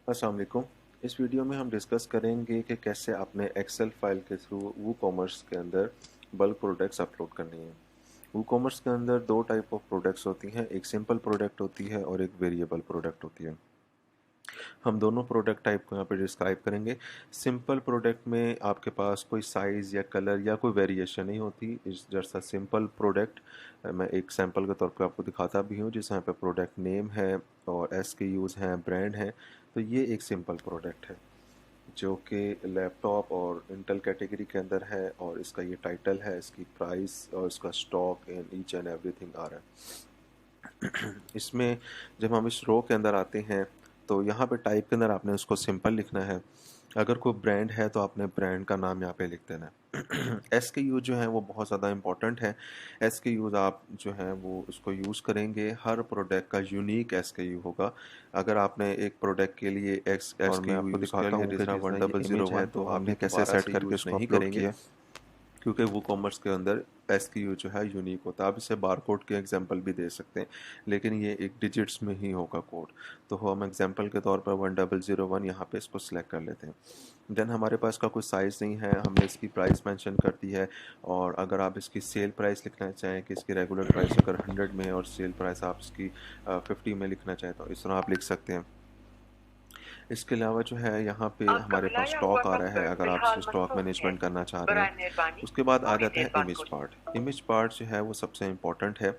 अस्सलाम वालेकुम। इस वीडियो में हम डिस्कस करेंगे कि कैसे अपने एक्सेल फाइल के थ्रू वूकॉमर्स के अंदर बल्क प्रोडक्ट्स अपलोड करनी है। वूकॉमर्स के अंदर दो टाइप ऑफ प्रोडक्ट्स होती हैं, एक सिंपल प्रोडक्ट होती है और एक वेरिएबल प्रोडक्ट होती है। हम दोनों प्रोडक्ट टाइप को यहाँ पे डिस्क्राइब करेंगे। सिंपल प्रोडक्ट में आपके पास कोई साइज़ या कलर या कोई वेरिएशन नहीं होती। इस जैसा सिंपल प्रोडक्ट मैं एक सैंपल के तौर पे आपको दिखाता भी हूँ, जिस यहाँ पे प्रोडक्ट नेम है और SKUs हैं, ब्रांड हैं। तो ये एक सिंपल प्रोडक्ट है जो कि लैपटॉप और इंटेल कैटेगरी के अंदर है, और इसका ये टाइटल है, इसकी प्राइस और इसका stock and each and everything आ रहा है। इसमें जब हम इस रो के अंदर आते हैं तो यहाँ पे टाइप के अंदर आपने उसको सिंपल लिखना है। अगर कोई ब्रांड है तो आपने ब्रांड का नाम यहाँ पे लिख देना है। SKU जो है वो बहुत ज़्यादा इंपॉर्टेंट है। SKUs आप जो है वो उसको यूज़ करेंगे, हर प्रोडक्ट का यूनिक SKU होगा। अगर आपने एक प्रोडक्ट के लिए एक्स और मैं SKU आपको यूज़ कर दिखाता लिया हूँ कि जिसका जिस ये इमेज है 1001 तो हमने आपने कैसे दोबारा सेट से करके यूज़ उसको नहीं अपलोड करेंगे, किया। क्योंकि वो कॉमर्स के अंदर SKU जो है यूनिक होता है। आप इसे बारकोड के एग्जांपल भी दे सकते हैं, लेकिन ये एक डिजिट्स में ही होगा कोड। तो हम एग्जांपल के तौर पर 1001 यहाँ पे इसको सिलेक्ट कर लेते हैं। देन हमारे पास का कोई साइज़ नहीं है, हमने इसकी प्राइस मेंशन कर दी है। और अगर आप इसकी सेल प्राइस लिखना चाहें कि इसकी रेगुलर प्राइस अगर 100 में और सेल प्राइस आप इसकी 50 में लिखना चाहें तो इस तरह आप लिख सकते हैं। इसके अलावा जो है यहाँ पे आपका हमारे पास मिलाया हुआ स्टॉक आ रहा है, नंबर अगर आप फिलहाल स्टॉक मसरूफ है। मैनेजमेंट करना चाह रहे हैं। बराए मेहरबानी उसके बाद आ थोड़ी जाता है देर बाद इमेज कोशिश पार्ट। इमेज पार्ट जो है वो सबसे इम्पोर्टेंट है।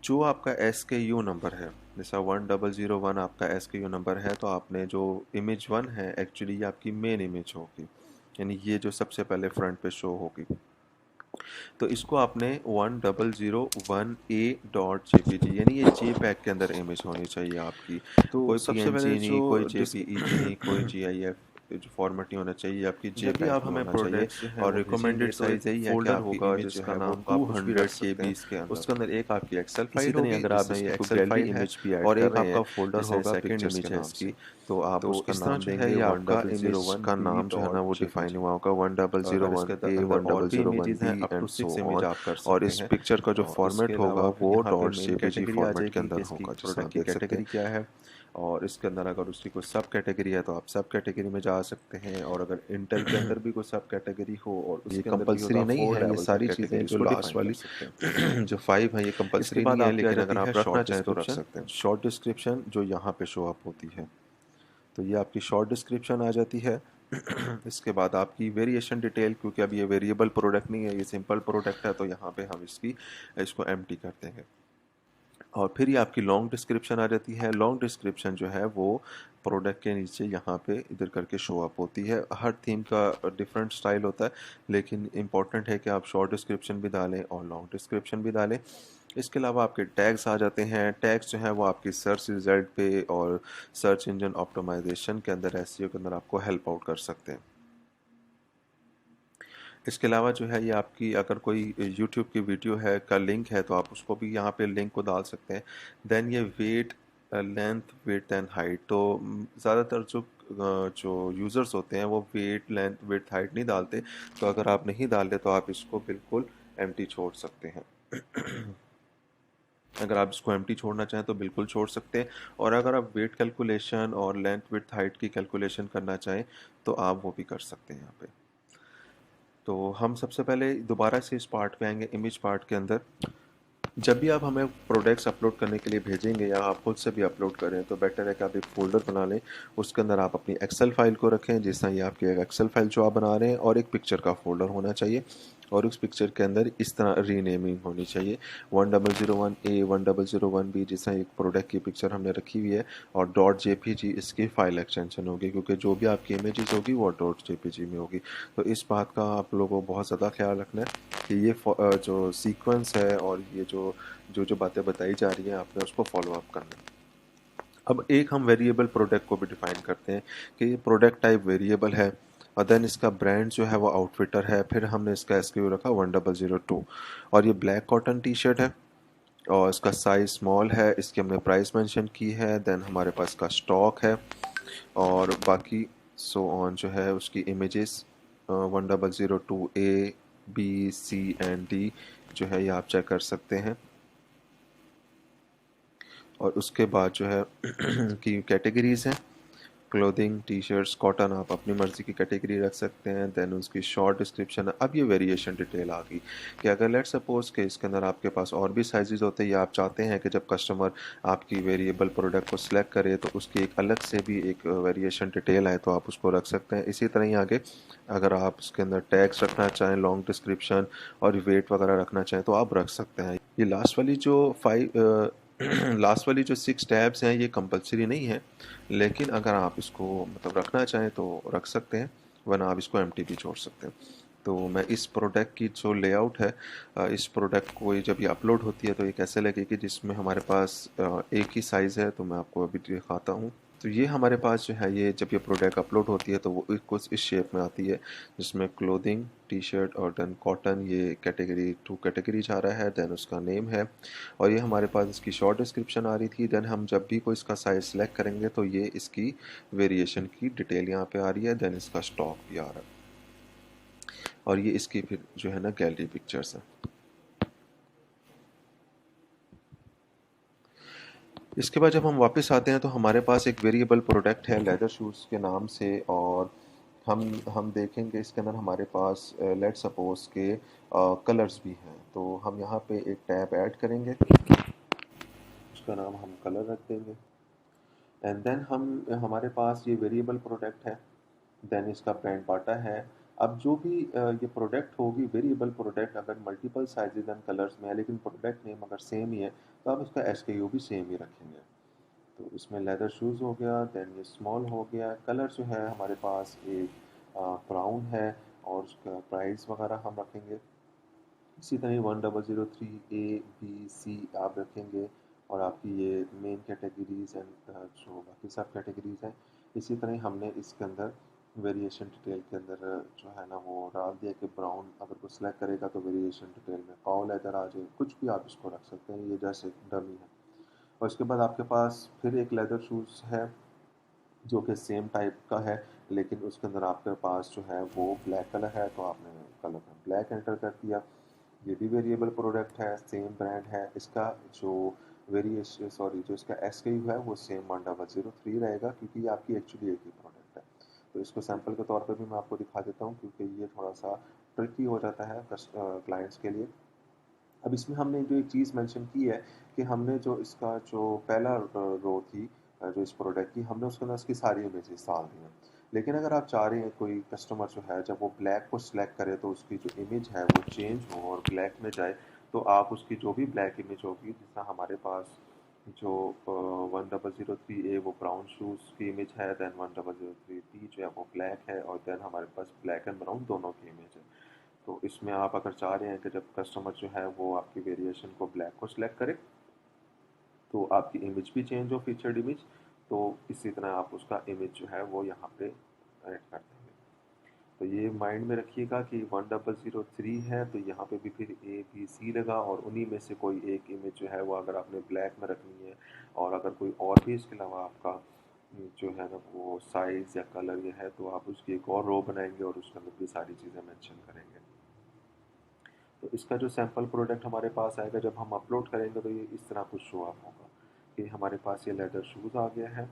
जो आपका SKU नंबर है, जैसा 1001 आपका SKU नंबर है, तो आपने जो इमेज 1 है एक्चुअली ये आपकी मेन इमेज होगी, यानी ये जो सबसे पहले फ्रंट पे शो होगी। तो इसको आपने 1001a.jpg यानी ये JPEG के अंदर इमेज होनी चाहिए आपकी। तो कोई सबसे पहले PNG नहीं, जो कोई डिस्क JPEG नहीं, कोई GIF जो फॉर्मेट नहीं होना चाहिए, आपकी जब भी JPEG आप ही हमें होना चाहिए। प्रोडक्ट्स जो हैं और वो भेजेंगे रिकमेंडेड तो एक साइज़ यही है कि फ़ोल्डर आपकी होगा इमेज जो जिसका है वो नाम आप कुछ भी रख 200 सकते हैं। KBs के अंदर, उसके अंदर एक आपकी एक्सेल इसी फाइल तरह होगी अगर आप जिसमें ये इसमें कोई एक्सेल गैलरी फाइल है, इमेज भी ऐड और कर एक रहे हैं आपका फोल्डर जैसे होगा सेकंड पिक्चर्स इमेज के है नाम से। इसकी तो आप तो उसका इस तरह नाम जो है देंगे ये आपका इमेज का 1001b नाम जो है ना वो डॉट डिफाइन जेपीजी। हुआ होगा अगर इसके 1001a अंदर और भी इमेजेस हैं 1001b up and two so 6 image on. आप कर और सकते इस हैं। पिक्चर का जो और इसके फॉर्मेट होगा अलावा फिर वो यहाँ पे मेन .jpg कैटेगरी आ फॉर्मेट के जाएगी कि अंदर इसकी होगा जिसमें प्रोडक्ट आप की देख सकते कैटेगरी हैं। क्या है। और इसके अंदर अगर उसकी कोई सब कैटेगरी है तो आप सब कैटेगरी में जा सकते हैं, और अगर इंटेल के अंदर भी कोई सब कैटेगरी हो और ये उसके अंदर भी हो तो कंपलसरी आप नहीं 4 है, ये लेवल तक सारी चीज़ें कैटेगरी जो उसको लास्ट डिफाइन कर वाली सकते हैं। जो 5 है ये इसके कंपलसरी बाद नहीं है, आपकी आ लेकिन जाती अगर है आप रखना शॉर्ट चाहें तो रख डिस्क्रिप्शन। सकते हैं। शॉर्ट डिस्क्रिप्शन जो यहाँ पे शो अप होती है, तो ये आपकी शॉर्ट डिस्क्रिप्शन आ जाती है। इसके बाद आपकी वेरिएशन डिटेल, क्योंकि अब ये वेरिएबल प्रोडक्ट नहीं है, ये सिंपल प्रोडक्ट है, तो यहाँ पे हम इसको एम्प्टी कर देंगे। और फिर ये आपकी लॉन्ग डिस्क्रिप्शन आ जाती है। लॉन्ग डिस्क्रिप्शन जो है वो प्रोडक्ट के नीचे यहाँ पे इधर करके शो अप होती है। हर थीम का डिफरेंट स्टाइल होता है, लेकिन इम्पॉर्टेंट है कि आप शॉर्ट डिस्क्रिप्शन भी डालें और लॉन्ग डिस्क्रिप्शन भी डालें। इसके अलावा आपके टैग्स आ जाते हैं। टैग्स जो है वो आपकी सर्च रिजल्ट पे और सर्च इंजन ऑप्टिमाइजेशन के अंदर, SEO के अंदर आपको हेल्प आउट कर सकते हैं। इसके अलावा जो है ये आपकी अगर कोई यूट्यूब की वीडियो है का लिंक है तो आप उसको भी यहाँ पे लिंक को डाल सकते हैं। देन ये weight, length, width and height, तो ज़्यादातर जो यूज़र्स होते हैं वो वेट, लेंथ, विड्थ, हाइट नहीं डालते। तो अगर आप नहीं डालते तो आप इसको बिल्कुल एम्प्टी छोड़ सकते हैं। अगर आप इसको एम्प्टी छोड़ना चाहें तो बिल्कुल छोड़ सकते हैं। और अगर आप वेट कैलकुलेशन और लेंथ, विड्थ, हाइट की कैलकुलेशन करना चाहें तो आप वो भी कर सकते हैं यहाँ पे। तो हम सबसे पहले दोबारा से इस पार्ट पे आएंगे, इमेज पार्ट के अंदर। जब भी आप हमें प्रोडक्ट्स अपलोड करने के लिए भेजेंगे या आप खुद से भी अपलोड करें तो बेटर है कि आप एक फ़ोल्डर बना लें। उसके अंदर आप अपनी एक्सेल फाइल को रखें, जिस तरह ये आपकी एक एक्सेल फाइल जो आप बना रहे हैं, और एक पिक्चर का फ़ोल्डर होना चाहिए। और उस पिक्चर के अंदर इस तरह रीनेमिंग होनी चाहिए, 1001A 1001B, जिस तरह एक प्रोडक्ट की पिक्चर हमने रखी हुई है। और .jpg इसकी फ़ाइल एक्सटेंशन होगी, क्योंकि जो भी आपकी इमेजेस होगी वो .jpg में होगी। तो इस बात का आप लोगों को बहुत ज़्यादा ख्याल रखना है कि ये जो सीक्वेंस है और ये जो जो जो बातें बताई जा रही हैं आपने उसको फॉलो अप करना है। अब एक हम वेरिएबल प्रोडक्ट को भी डिफाइन करते हैं कि ये प्रोडक्ट टाइप वेरिएबल है, और देन इसका ब्रांड जो है वो आउटफिटर है। फिर हमने इसका SKU रखा 1002, और ये ब्लैक कॉटन टी शर्ट है और इसका साइज स्मॉल है, इसकी हमने प्राइस मेंशन की है। देन हमारे पास का स्टॉक है, और बाकी सो ऑन जो है उसकी images 1002A, B, C and D जो है ये आप चेक कर सकते हैं। और उसके बाद जो है की कैटेगरीज हैं, क्लोथिंग, टी शर्ट्स, कॉटन, आप अपनी मर्ज़ी की कैटेगरी रख सकते हैं। देन उसकी शॉर्ट डिस्क्रिप्शन। अब ये वेरिएशन डिटेल आ गई कि अगर लेट्स सपोज कि इसके अंदर आपके पास और भी साइजेस होते हैं, या आप चाहते हैं कि जब कस्टमर आपकी वेरिएबल प्रोडक्ट को सिलेक्ट करे तो उसकी एक अलग से भी एक वेरिएशन डिटेल है, तो आप उसको रख सकते हैं। इसी तरह ही आगे अगर आप उसके अंदर टैग्स रखना चाहें, लॉन्ग डिस्क्रिप्शन और वेट वगैरह रखना चाहें तो आप रख सकते हैं। ये लास्ट वाली जो लास्ट वाली जो 6 टैब्स हैं ये कंपलसरी नहीं है, लेकिन अगर आप इसको मतलब रखना चाहें तो रख सकते हैं, वरना आप इसको एम्प्टी भी छोड़ सकते हैं। तो मैं इस प्रोडक्ट की जो लेआउट है, इस प्रोडक्ट को ये जब ये अपलोड होती है तो ये कैसे लगेगी, जिसमें हमारे पास एक ही साइज़ है, तो मैं आपको अभी दिखाता हूँ। तो ये हमारे पास जो है, ये जब ये प्रोडक्ट अपलोड होती है तो वो कुछ इस शेप में आती है, जिसमें क्लोथिंग, टी शर्ट और देन कॉटन, ये कैटेगरी 2 कैटेगरी जा रहा है। देन उसका नेम है और ये हमारे पास इसकी शॉर्ट डिस्क्रिप्शन आ रही थी। देन हम जब भी कोई इसका साइज सेलेक्ट करेंगे तो ये इसकी वेरिएशन की डिटेल यहाँ पे आ रही है। देन इसका स्टॉक भी आ रहा है और ये इसकी फिर जो है ना गैलरी पिक्चर्स है। इसके बाद जब हम वापस आते हैं तो हमारे पास एक वेरिएबल प्रोडक्ट है लेदर शूज़ के नाम से, और हम देखेंगे इसके अंदर हमारे पास लेट सपोज के कलर्स भी हैं। तो हम यहाँ पे एक टैब ऐड करेंगे, उसका नाम हम कलर रख देंगे। एंड देन हमारे पास ये वेरिएबल प्रोडक्ट है। देन इसका ब्रांड बाटा है। अब जो भी ये प्रोडक्ट होगी, वेरिएबल प्रोडक्ट अगर मल्टीपल साइजेस एंड कलर्स में है लेकिन प्रोडक्ट नेम अगर सेम ही है, तो आप इसका एसकेयू भी सेम ही रखेंगे। तो इसमें लेदर शूज़ हो गया, देन ये स्मॉल हो गया। कलर जो है हमारे पास एक ब्राउन है और उसका प्राइस वगैरह हम रखेंगे। इसी तरह 1003 A B C आप रखेंगे और आपकी ये मेन कैटेगरीज एंड जो बाकी सब कैटेगरीज हैं। इसी तरह हमने इसके अंदर वेरिएशन डिटेल के अंदर जो है ना वो डाल दिया कि ब्राउन अगर कोई सिलेक्ट करेगा तो वेरिएशन डिटेल में काउ लेदर आ जाए, कुछ भी आप इसको रख सकते हैं, ये जैसे डमी है। और इसके बाद आपके पास फिर एक लेदर शूज़ है जो कि सेम टाइप का है, लेकिन उसके अंदर आपके पास जो है वो ब्लैक कलर है, तो आपने कलर में ब्लैक एंटर कर दिया। ये भी वेरिएबल प्रोडक्ट है, सेम ब्रांड है। इसका जो वेरिएशन सॉरी जो इसका एसकेयू है वो सेम 1003 रहेगा, क्योंकि ये आपकी एक्चुअली एक ही प्रोडक्ट है। तो इसको सैंपल के तौर पर भी मैं आपको दिखा देता हूँ, क्योंकि ये थोड़ा सा ट्रिकी हो जाता है क्लाइंट्स के लिए। अब इसमें हमने जो एक चीज़ मेंशन की है कि हमने जो इसका जो पहला रो थी जो इस प्रोडक्ट की, हमने उसके अंदर उसकी सारी इमेजेस डाल दी हैं। लेकिन अगर आप चाह रहे हैं कोई कस्टमर जो है जब वो ब्लैक को सिलेक्ट करे तो उसकी जो इमेज है वो चेंज हो और ब्लैक में जाए, तो आप उसकी जो भी ब्लैक इमेज होगी, जैसा हमारे पास जो 1003 A वो ब्राउन शूज़ की इमेज है, देन 1003 B जो है वो ब्लैक है, और देन हमारे पास ब्लैक एंड ब्राउन दोनों की इमेज है। तो इसमें आप अगर चाह रहे हैं कि जब कस्टमर जो है वो आपकी वेरिएशन को ब्लैक को सिलेक्ट करे तो आपकी इमेज भी चेंज हो, फीचर्ड इमेज, तो इसी तरह आप उसका इमेज जो है वो यहाँ पे ऐड कर देंगे। तो ये माइंड में रखिएगा कि 1003 है तो यहाँ पे भी फिर ABC लगा, और उन्हीं में से कोई एक इमेज जो है वो अगर आपने ब्लैक में रखनी है, और अगर कोई और भी इसके अलावा आपका जो है ना वो साइज़ या कलर ये है, तो आप उसकी एक और रो बनाएंगे और उसके अंदर भी सारी चीज़ें मेंशन करेंगे। तो इसका जो सैंपल प्रोडक्ट हमारे पास आएगा जब हम अपलोड करेंगे तो ये इस तरह कुछ शो अप होगा कि हमारे पास ये लेदर शूज़ आ गया है।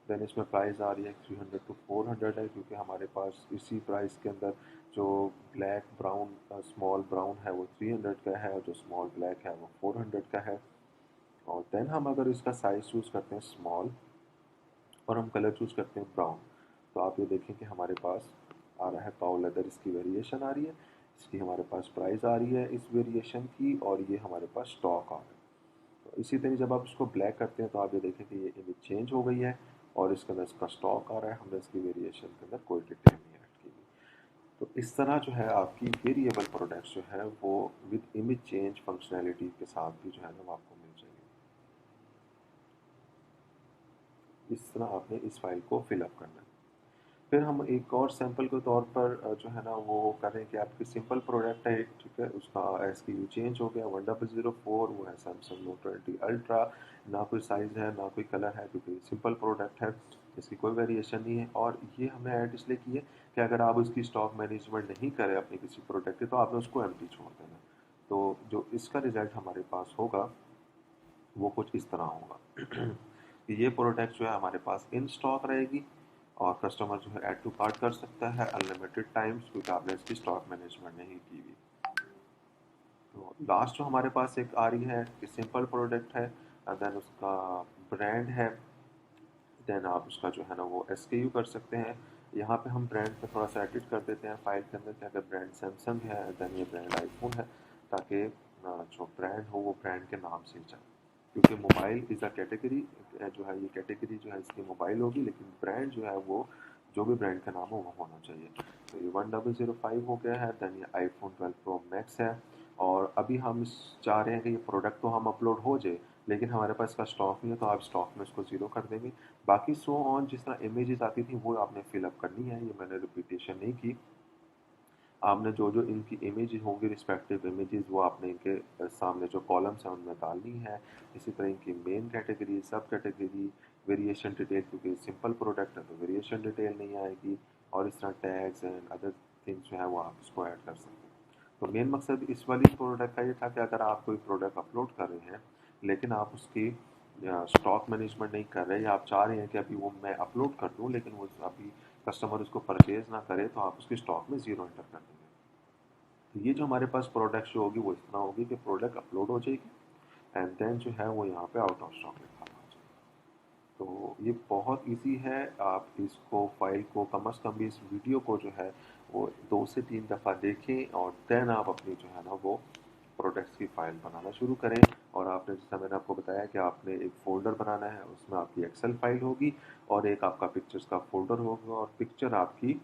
देन इसमें प्राइस आ रही है 300 टू 400 है, क्योंकि हमारे पास इसी प्राइस के अंदर जो ब्लैक ब्राउन स्मॉल ब्राउन है वो 300 का है, और जो स्मॉल ब्लैक है वो 400 का है। और देन हम अगर इसका साइज़ चूज़ करते हैं स्मॉल और हम कलर चूज़ करते हैं ब्राउन, तो आप ये देखें कि हमारे पास आ रहा है काऊ लेदर, इसकी वेरिएशन आ रही है, इसकी हमारे पास प्राइस आ रही है इस वेरिएशन की, और ये हमारे पास स्टॉक आ रहा है। तो इसी तरह जब आप इसको ब्लैक करते हैं तो आप ये देखें कि ये इमेज चेंज हो गई है और इसके अंदर इसका स्टॉक आ रहा है, हमने इसकी वेरिएशन के अंदर कोई डिटेल नहीं ऐड की हुई। तो इस तरह जो है आपकी वेरिएबल प्रोडक्ट्स जो है वो विद इमेज चेंज फंक्शनैलिटी के साथ भी जो है ना वो आपको मिल जाएगी। इस तरह आपने इस फाइल को फिलअप करना है। फिर हम एक और सैंपल के तौर पर जो है ना वो कर रहे हैं कि आपकी सिंपल प्रोडक्ट है एक, ठीक है, उसका एसक्यू चेंज हो गया 1004, वो है सैमसंग नोट 20 अल्ट्रा। ना कोई साइज़ है ना कोई कलर है, क्योंकि सिंपल प्रोडक्ट है, इसकी कोई वेरिएशन नहीं है। और ये हमने ऐड इसलिए की है कि अगर आप उसकी स्टॉक मैनेजमेंट नहीं करें अपने किसी प्रोडक्ट की, तो आपने उसको एम्प्टी छोड़ देना। तो जो इसका रिजल्ट हमारे पास होगा वो कुछ इस तरह होगा कि ये प्रोडक्ट जो है हमारे पास इन स्टॉक रहेगी, और कस्टमर जो है ऐड टू कार्ट कर सकता है अनलिमिटेड टाइम्स, क्योंकि आपने इसकी स्टॉक मैनेजमेंट नहीं की हुई। तो लास्ट जो हमारे पास एक आ रही है कि सिंपल प्रोडक्ट है, देन उसका ब्रांड है, देन आप उसका जो है ना वो SKU कर सकते हैं। यहाँ पे हम ब्रांड पे थोड़ा सा एडिट कर देते हैं फाइल के अंदर कि अगर ब्रांड सैमसंग है देन ये ब्रांड आईफोन है, ताकि जो ब्रांड हो वो ब्रांड के नाम से ही जाए, क्योंकि मोबाइल इज़ अ कैटेगरी, जो है ये कैटेगरी जो है इसकी मोबाइल होगी, लेकिन ब्रांड जो है वो जो भी ब्रांड का नाम हो वो होना चाहिए। तो ये 1005 हो गया है, देन ये iPhone 12 Pro Max है। और अभी हम चाह रहे हैं कि ये प्रोडक्ट तो हम अपलोड हो जाए, लेकिन हमारे पास इसका स्टॉक नहीं है, तो आप स्टॉक में इसको ज़ीरो कर देंगे। बाकी सो ऑन जिस तरह इमेजेस आती थी वो आपने फिलअप करनी है, ये मैंने रिपीटेशन नहीं की। आपने जो जो इनकी इमेज होंगी रिस्पेक्टिव इमेजेस वो आपने इनके सामने जो कॉलम्स हैं उनमें डालनी है। इसी तरह इनकी मेन कैटेगरी, सब कैटेगरी, वेरिएशन डिटेल, क्योंकि सिंपल प्रोडक्ट है तो वेरिएशन डिटेल नहीं आएगी, और इस तरह टैग्स एंड अदर थिंग्स जो है वो आप इसको ऐड कर सकते हैं। तो मेन मकसद इस वाली प्रोडक्ट का ये था कि अगर आप कोई प्रोडक्ट अपलोड कर रहे हैं लेकिन आप उसकी स्टॉक मैनेजमेंट नहीं कर रहे, या आप चाह रहे हैं कि अभी वो मैं अपलोड कर दूं लेकिन वो अभी कस्टमर उसको परचेज ना करे, तो आप उसकी स्टॉक में ज़ीरो एंटर कर देंगे। तो ये जो हमारे पास प्रोडक्ट शो होगी वो इस तरह होगी कि प्रोडक्ट अपलोड हो जाएगी एंड देन जो है वो यहाँ पे आउट ऑफ स्टॉक लिखा हुआ आ जाएगा। तो ये बहुत इजी है, आप इसको फाइल को कम अज़ कम भी इस वीडियो को जो है वो 2 से 3 दफ़ा देखें, और देन आप अपनी जो है ना वो प्रोडक्ट्स की फाइल बनाना शुरू करें। और आपने जैसा मैंने आपको बताया कि आपने एक फ़ोल्डर बनाना है, उसमें आपकी एक्सेल फाइल होगी और एक आपका पिक्चर्स का फ़ोल्डर होगा, और पिक्चर आपकी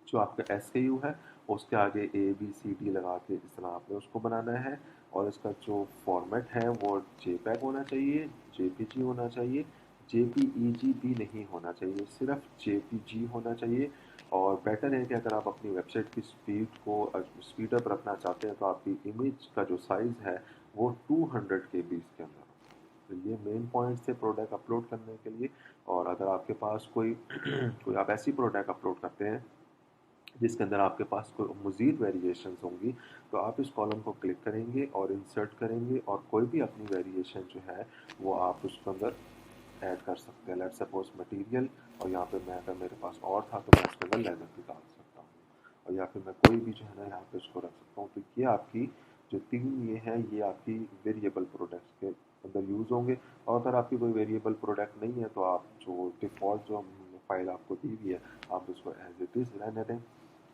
जो आपका SKU है उसके आगे ABCD लगा के इस तरह आपने उसको बनाना है। और इसका जो फॉर्मेट है वो JPEG होना चाहिए, JPG होना चाहिए, JPEG भी नहीं होना चाहिए, सिर्फ JPG होना चाहिए। और बेटर है कि अगर आप अपनी वेबसाइट की स्पीड को स्पीड अप रखना चाहते हैं तो आपकी इमेज का जो साइज़ है वो 200 KB के अंदर हो। तो ये मेन पॉइंट्स थे प्रोडक्ट अपलोड करने के लिए। और अगर आपके पास कोई कोई आप ऐसी प्रोडक्ट अपलोड करते हैं जिसके अंदर आपके पास कोई मज़ीद वेरिएशंस होंगी, तो आप इस कॉलम को क्लिक करेंगे और इंसर्ट करेंगे, और कोई भी अपनी वेरिएशन जो है वो आप उसके अंदर ऐड कर सकते हैं। लेट्स सपोज मटेरियल, और यहाँ पे मैं अगर मेरे पास और था तो मैं इसके अंदर लेदर भी डाल सकता हूँ, और या फिर मैं कोई भी जो है ना यहाँ पे इसको रख सकता हूँ। तो ये आपकी जो 3 ये हैं ये आपकी वेरिएबल प्रोडक्ट्स के अंदर यूज़ होंगे। और अगर आपकी कोई वेरिएबल प्रोडक्ट नहीं है तो आप जो डिफ़ॉल्ट जो फाइल आपको दी हुई है आप उसको एज इट इज़ रहने दें।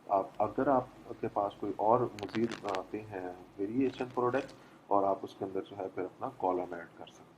आप अगर आपके पास कोई और मज़ीद आते हैं वेरिएशन प्रोडक्ट, और आप उसके अंदर जो है फिर अपना कॉलम ऐड कर सकते हैं।